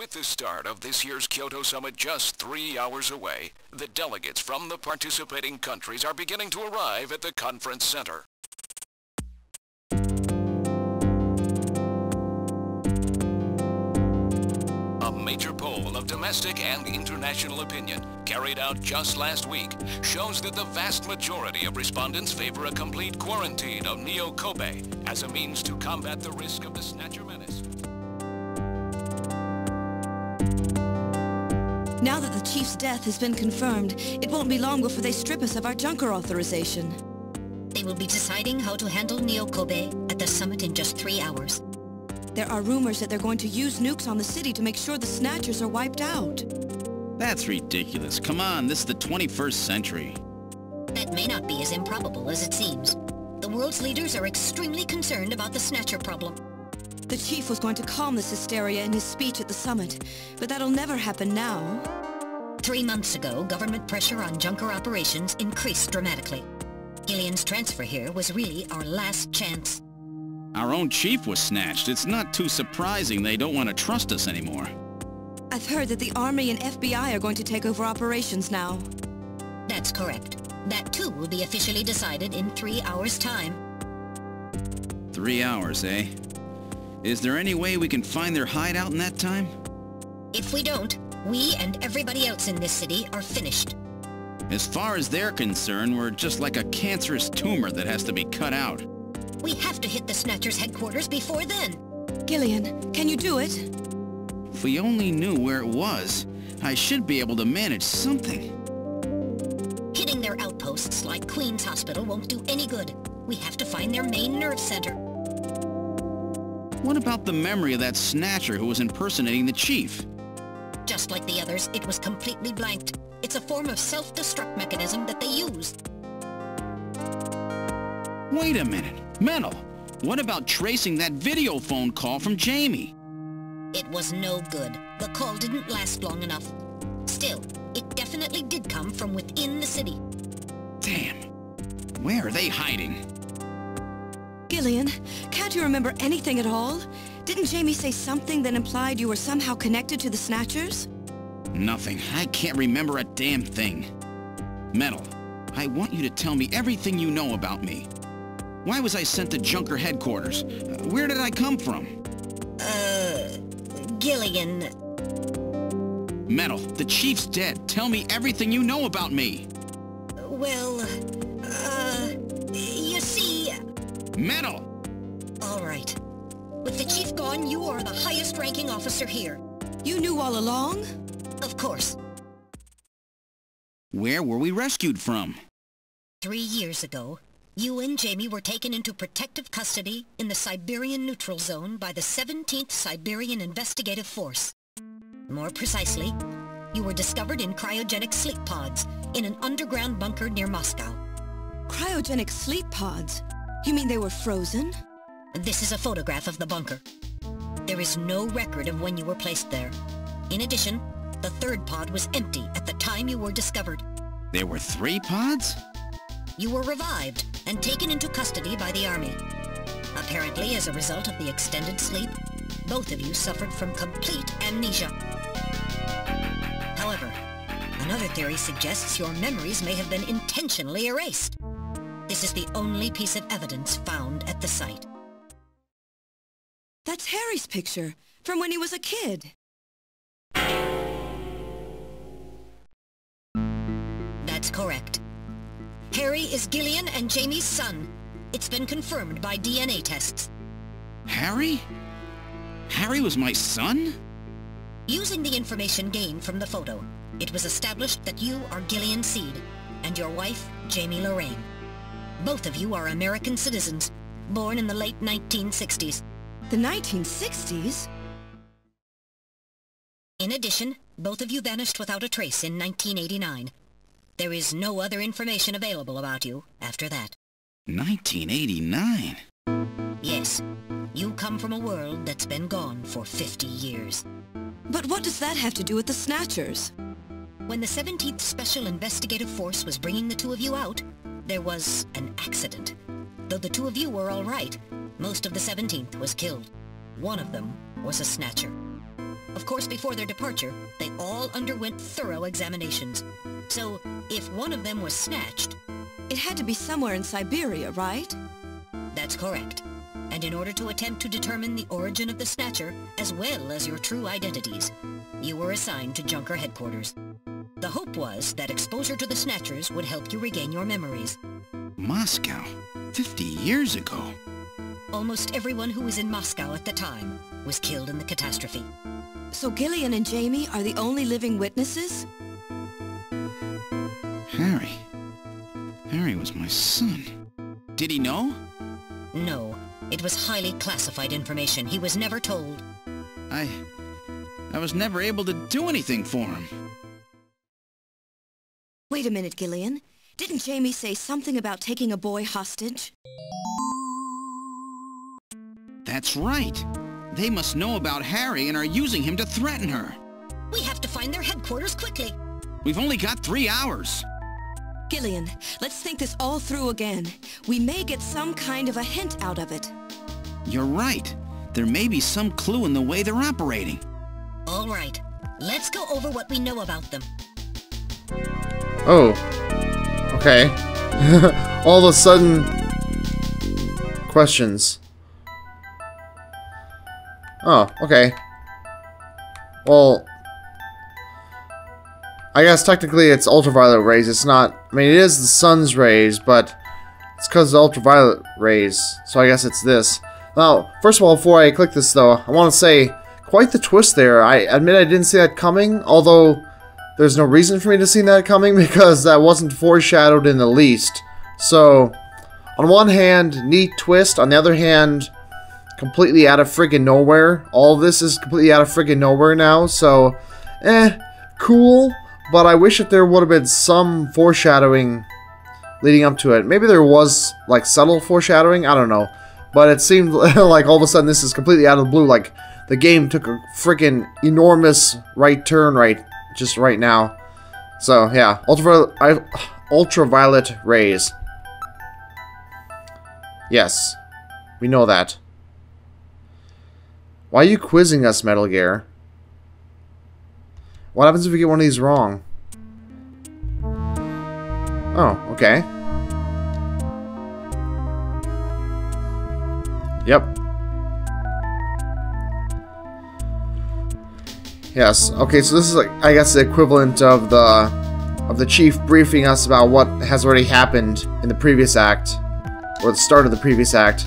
With the start of this year's Kyoto Summit just 3 hours away, the delegates from the participating countries are beginning to arrive at the conference center. A major poll of domestic and international opinion, carried out just last week, shows that the vast majority of respondents favor a complete quarantine of Neo-Kobe as a means to combat the risk of the Snatcher menace. Now that the Chief's death has been confirmed, it won't be long before they strip us of our junker authorization. They will be deciding how to handle Neo-Kobe at the summit in just 3 hours. There are rumors that they're going to use nukes on the city to make sure the Snatchers are wiped out. That's ridiculous. Come on, this is the 21st century. That may not be as improbable as it seems. The world's leaders are extremely concerned about the Snatcher problem. The Chief was going to calm this hysteria in his speech at the summit, but that'll never happen now. 3 months ago, government pressure on junker operations increased dramatically. Gillian's transfer here was really our last chance. Our own chief was snatched. It's not too surprising they don't want to trust us anymore. I've heard that the Army and FBI are going to take over operations now. That's correct. That too will be officially decided in 3 hours' time. 3 hours, eh? Is there any way we can find their hideout in that time? If we don't, we and everybody else in this city are finished. As far as they're concerned, we're just like a cancerous tumor that has to be cut out. We have to hit the Snatchers' headquarters before then. Gillian, can you do it? If we only knew where it was, I should be able to manage something. Hitting their outposts like Queen's Hospital won't do any good. We have to find their main nerve center. What about the memory of that Snatcher who was impersonating the Chief? Just like the others, it was completely blanked. It's a form of self-destruct mechanism that they use. Wait a minute. Mental. What about tracing that video phone call from Jamie? It was no good. The call didn't last long enough. Still, it definitely did come from within the city. Damn. Where are they hiding? Gillian, can't you remember anything at all? Didn't Jamie say something that implied you were somehow connected to the Snatchers? Nothing. I can't remember a damn thing. Metal, I want you to tell me everything you know about me. Why was I sent to Junker headquarters? Where did I come from? Gillian... Metal, the Chief's dead. Tell me everything you know about me. Well, you see... Metal! All right. With the Chief gone, you are the highest-ranking officer here. You knew all along? Of course. Where were we rescued from? 3 years ago, you and Jamie were taken into protective custody in the Siberian Neutral Zone by the 17th Siberian Investigative Force. More precisely, you were discovered in cryogenic sleep pods in an underground bunker near Moscow. Cryogenic sleep pods? You mean they were frozen? This is a photograph of the bunker. There is no record of when you were placed there. In addition, the third pod was empty at the time you were discovered. There were 3 pods? You were revived and taken into custody by the Army. Apparently, as a result of the extended sleep, both of you suffered from complete amnesia. However, another theory suggests your memories may have been intentionally erased. This is the only piece of evidence found at the site. That's Harry's picture, from when he was a kid. That's correct. Harry is Gillian and Jamie's son. It's been confirmed by DNA tests. Harry? Harry was my son? Using the information gained from the photo, it was established that you are Gillian Seed, and your wife, Jamie Lorraine. Both of you are American citizens, born in the late 1960s. The 1960s? In addition, both of you vanished without a trace in 1989. There is no other information available about you after that. 1989? Yes. You come from a world that's been gone for 50 years. But what does that have to do with the Snatchers? When the 17th Special Investigative Force was bringing the two of you out, there was an accident. Though the two of you were all right, most of the 17th was killed. One of them was a Snatcher. Of course, before their departure, they all underwent thorough examinations. So, if one of them was snatched... It had to be somewhere in Siberia, right? That's correct. And in order to attempt to determine the origin of the Snatcher, as well as your true identities, you were assigned to Junker headquarters. The hope was that exposure to the Snatchers would help you regain your memories. Moscow? 50 years ago? Almost everyone who was in Moscow at the time was killed in the catastrophe. So Gillian and Jamie are the only living witnesses? Harry. Harry was my son. Did he know? No. It was highly classified information. He was never told. I was never able to do anything for him. Wait a minute, Gillian. Didn't Jamie say something about taking a boy hostage? That's right. They must know about Harry and are using him to threaten her. We have to find their headquarters quickly. We've only got 3 hours. Gillian, let's think this all through again. We may get some kind of a hint out of it. You're right. There may be some clue in the way they're operating. All right. Let's go over what we know about them. Oh. Okay. All of a sudden... questions. Oh, okay. Well... I guess technically it's ultraviolet rays. It's not... I mean, it is the sun's rays, but... it's because of the ultraviolet rays. So I guess it's this. Now, first of all, before I click this, though, I want to say... quite the twist there. I admit I didn't see that coming, although... there's no reason for me to see that coming, because that wasn't foreshadowed in the least. So... on one hand, neat twist. On the other hand... completely out of friggin' nowhere. All this is completely out of friggin' nowhere now, so... cool. But I wish that there would have been some foreshadowing leading up to it. Maybe there was, like, subtle foreshadowing? I don't know. But it seemed like all of a sudden this is completely out of the blue. Like, the game took a freaking enormous right turn just right now. So, yeah. Ultraviolet rays. Yes. We know that. Why are you quizzing us, Metal Gear? What happens if we get one of these wrong? Oh, okay. Yep. Yes. Okay, so this is like, I guess, the equivalent of the chief briefing us about what has already happened in the previous act, or the start of the previous act.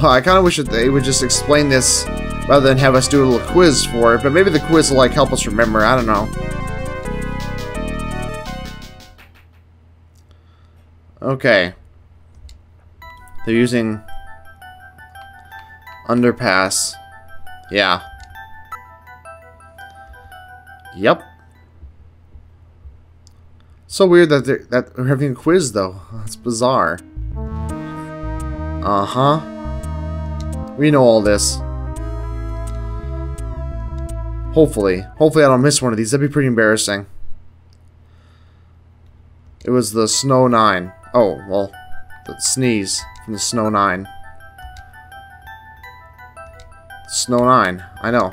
I kind of wish that they would just explain this rather than have us do a little quiz for it, but maybe the quiz will, like, help us remember. I don't know. Okay. They're using underpass. Yeah. Yep. So weird that we're having a quiz, though. That's bizarre. Uh-huh. We know all this. Hopefully. Hopefully I don't miss one of these. That'd be pretty embarrassing. It was the Snow 9. Oh, well, the sneeze from the Snow 9. Snow 9. I know.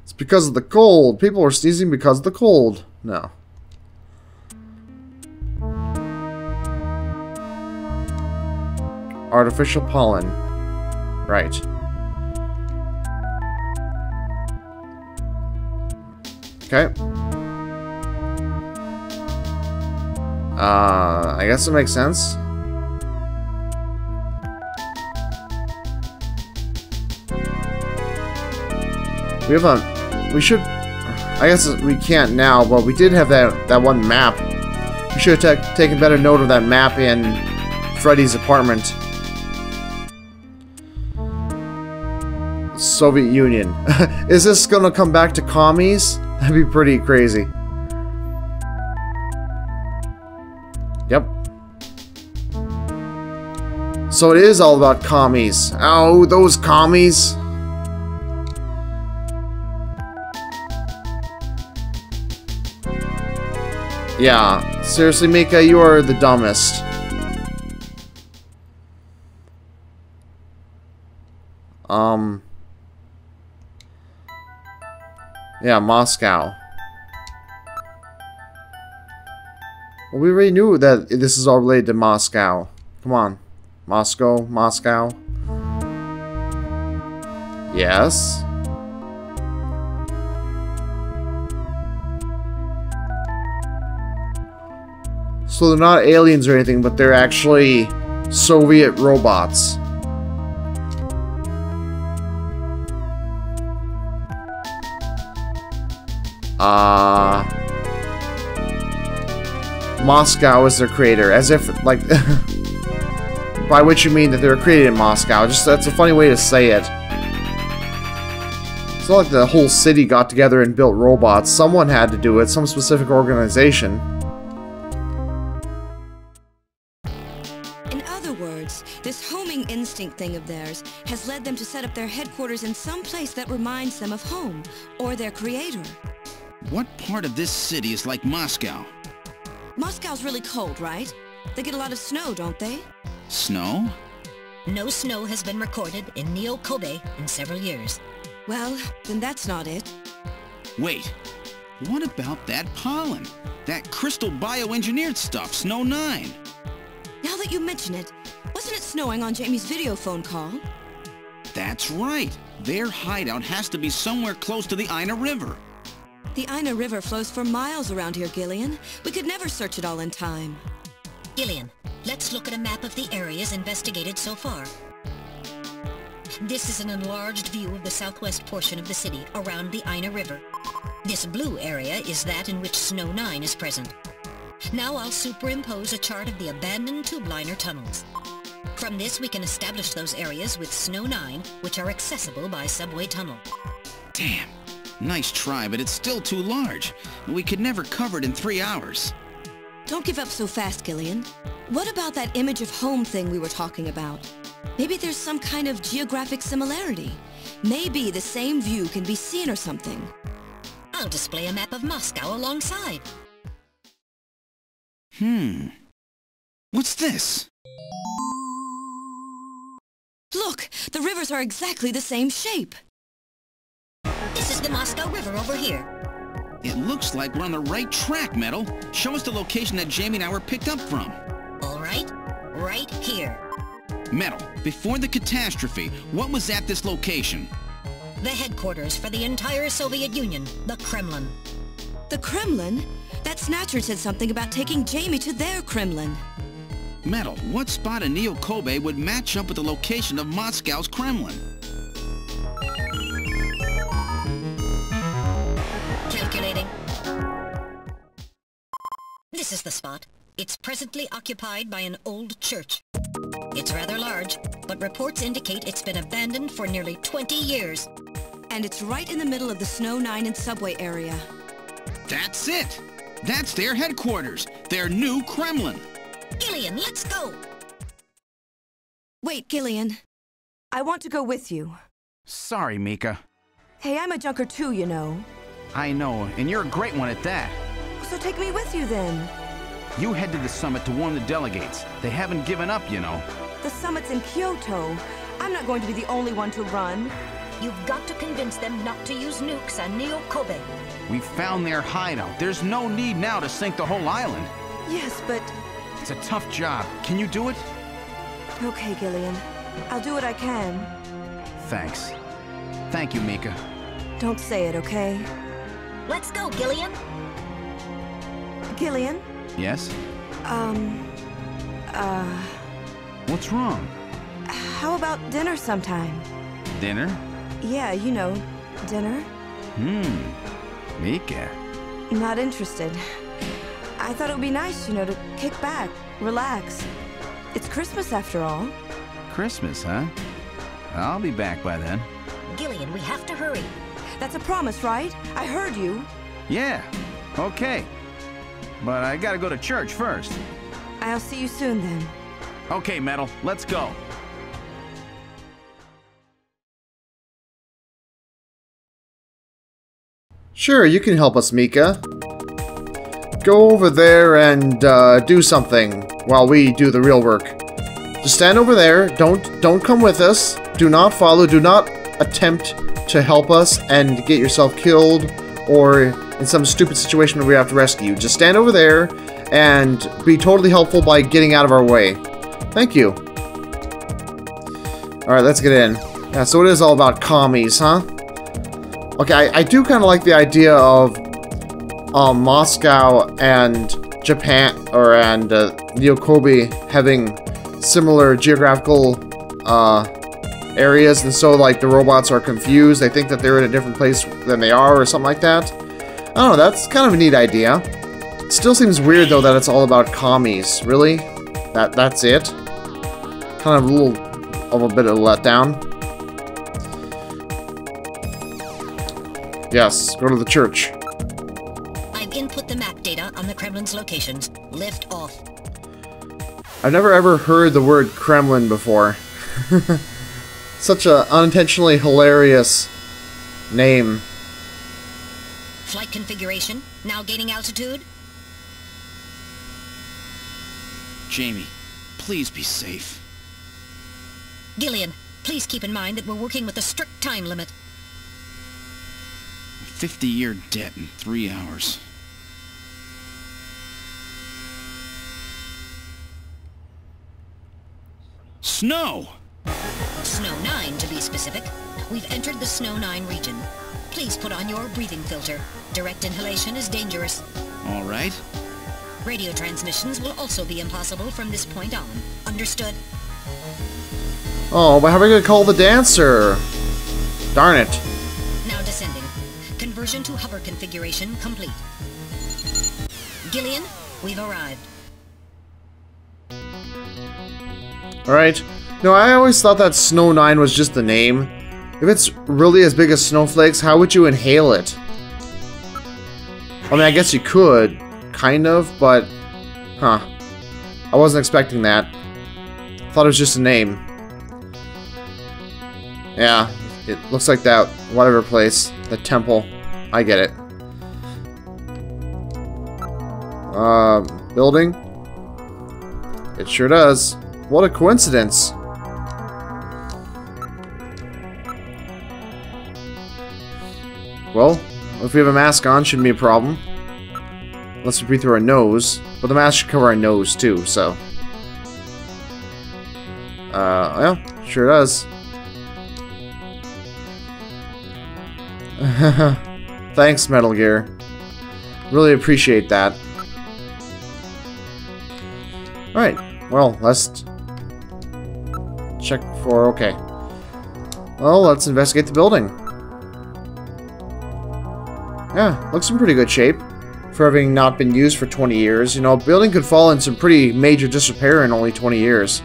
It's because of the cold. People are sneezing because of the cold. No. Artificial pollen. Right. Okay. I guess it makes sense. We should, I guess we can't now, but we did have that one map. We should have taken better note of that map in Freddy's apartment. Soviet Union. Is this gonna come back to commies? That'd be pretty crazy. Yep. So it is all about commies. Oh, those commies. Yeah, seriously, Mika, you are the dumbest. Yeah, Moscow. Well, we already knew that this is all related to Moscow. Come on. Moscow, Moscow. Yes. So they're not aliens or anything, but they're actually Soviet robots. Moscow is their creator, as if, like, by which you mean that they were created in Moscow. Just, that's a funny way to say it. It's not like the whole city got together and built robots. Someone had to do it, some specific organization. In other words, this homing instinct thing of theirs has led them to set up their headquarters in some place that reminds them of home, or their creator. What part of this city is like Moscow? Moscow's really cold, right? They get a lot of snow, don't they? Snow? No snow has been recorded in Neo-Kobe in several years. Well, then that's not it. Wait, what about that pollen? That crystal bioengineered stuff, Snow 9? Now that you mention it, wasn't it snowing on Jamie's video phone call? That's right. Their hideout has to be somewhere close to the Ina River. The Ina River flows for miles around here, Gillian. We could never search it all in time. Gillian, let's look at a map of the areas investigated so far. This is an enlarged view of the southwest portion of the city around the Ina River. This blue area is that in which Snow 9 is present. Now I'll superimpose a chart of the abandoned tube liner tunnels. From this we can establish those areas with Snow 9, which are accessible by subway tunnel. Damn. Nice try, but it's still too large. We could never cover it in 3 hours. Don't give up so fast, Gillian. What about that image of home thing we were talking about? Maybe there's some kind of geographic similarity. Maybe the same view can be seen or something. I'll display a map of Moscow alongside. What's this? Look! The rivers are exactly the same shape! This is the Moscow River over here. It looks like we're on the right track, Metal. Show us the location that Jamie and I were picked up from. All right, right here. Metal, before the catastrophe, what was at this location? The headquarters for the entire Soviet Union, the Kremlin. The Kremlin? That Snatcher said something about taking Jamie to their Kremlin. Metal, what spot in Neo-Kobe would match up with the location of Moscow's Kremlin? Calculating. This is the spot. It's presently occupied by an old church. It's rather large, but reports indicate it's been abandoned for nearly 20 years. And it's right in the middle of the Snow 9 and subway area. That's it! That's their headquarters! Their new Kremlin! Gillian, let's go! Wait, Gillian. I want to go with you. Sorry, Mika. Hey, I'm a junker too, you know. I know, and you're a great one at that. So take me with you then. You head to the summit to warn the delegates. They haven't given up, you know. The summit's in Kyoto. I'm not going to be the only one to run. You've got to convince them not to use nukes on Neo-Kobe. We found their hideout. There's no need now to sink the whole island. Yes, but... It's a tough job. Can you do it? Okay, Gillian. I'll do what I can. Thanks. Thank you, Mika. Don't say it, okay? Let's go, Gillian! Gillian? Yes? What's wrong? How about dinner sometime? Dinner? Yeah, you know, dinner. Mika. Not interested. I thought it would be nice, you know, to kick back, relax. It's Christmas after all. Christmas, huh? I'll be back by then. Gillian, we have to hurry. That's a promise, right? I heard you. Yeah, okay. But I gotta go to church first. I'll see you soon then. Okay, Metal, let's go. Sure, you can help us, Mika. Go over there and do something while we do the real work. Just stand over there. Don't come with us. do not follow, do not attempt to help us and get yourself killed or in some stupid situation where we have to rescue you. Just stand over there and be totally helpful by getting out of our way. Thank you. Alright, let's get in. Yeah, so it is all about commies, huh? Okay, I do kind of like the idea of Moscow and Japan, and Neo-Kobe having similar geographical areas, and so like the robots are confused. They think that they're in a different place than they are, or something like that. I don't know, that's kind of a neat idea. It still seems weird though that it's all about commies. Really? That's it? Kind of a little of a bit of a letdown. Yes, go to the church. I've input the map data on the Kremlin's locations. Lift off. I've never ever heard the word Kremlin before. Such a unintentionally hilarious name. Flight configuration. Now gaining altitude. Jamie, please be safe. Gillian, please keep in mind that we're working with a strict time limit. 50-year debt in 3 hours. Snow! Snow 9, to be specific. We've entered the Snow 9 region. Please put on your breathing filter. Direct inhalation is dangerous. All right. Radio transmissions will also be impossible from this point on. Understood? Oh, but how are we gonna call the dancer? Darn it. Now descending. Conversion to hover configuration complete. Gillian, we've arrived. Alright. No, I always thought that Snow 9 was just the name. If it's really as big as snowflakes, how would you inhale it? I mean, I guess you could, kind of, but... Huh. I wasn't expecting that. I thought it was just a name. Yeah, it looks like that, whatever place. The temple. I get it. Building? It sure does. What a coincidence. Well, if we have a mask on, shouldn't be a problem. Unless we breathe through our nose. But the mask should cover our nose too, so. Yeah, sure does. Thanks, Metal Gear. Really appreciate that. Alright, well, let's check for... okay. Well, let's investigate the building. Yeah, looks in pretty good shape for having not been used for 20 years. You know, a building could fall in some pretty major disrepair in only 20 years.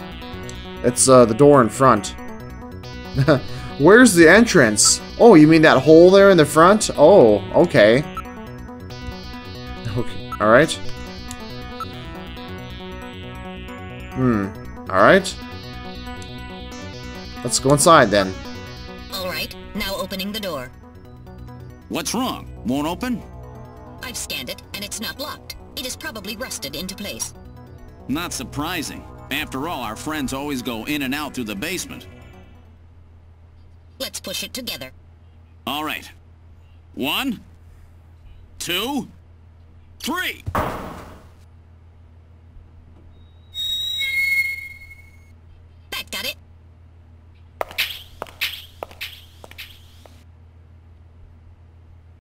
It's the door in front. Where's the entrance? Oh, you mean that hole there in the front? Oh, okay. Okay, alright. Alright. Let's go inside then. Alright, now opening the door. What's wrong? Won't open? I've scanned it, and it's not locked. It is probably rusted into place. Not surprising. After all, our friends always go in and out through the basement. Let's push it together. All right. 1, 2, 3.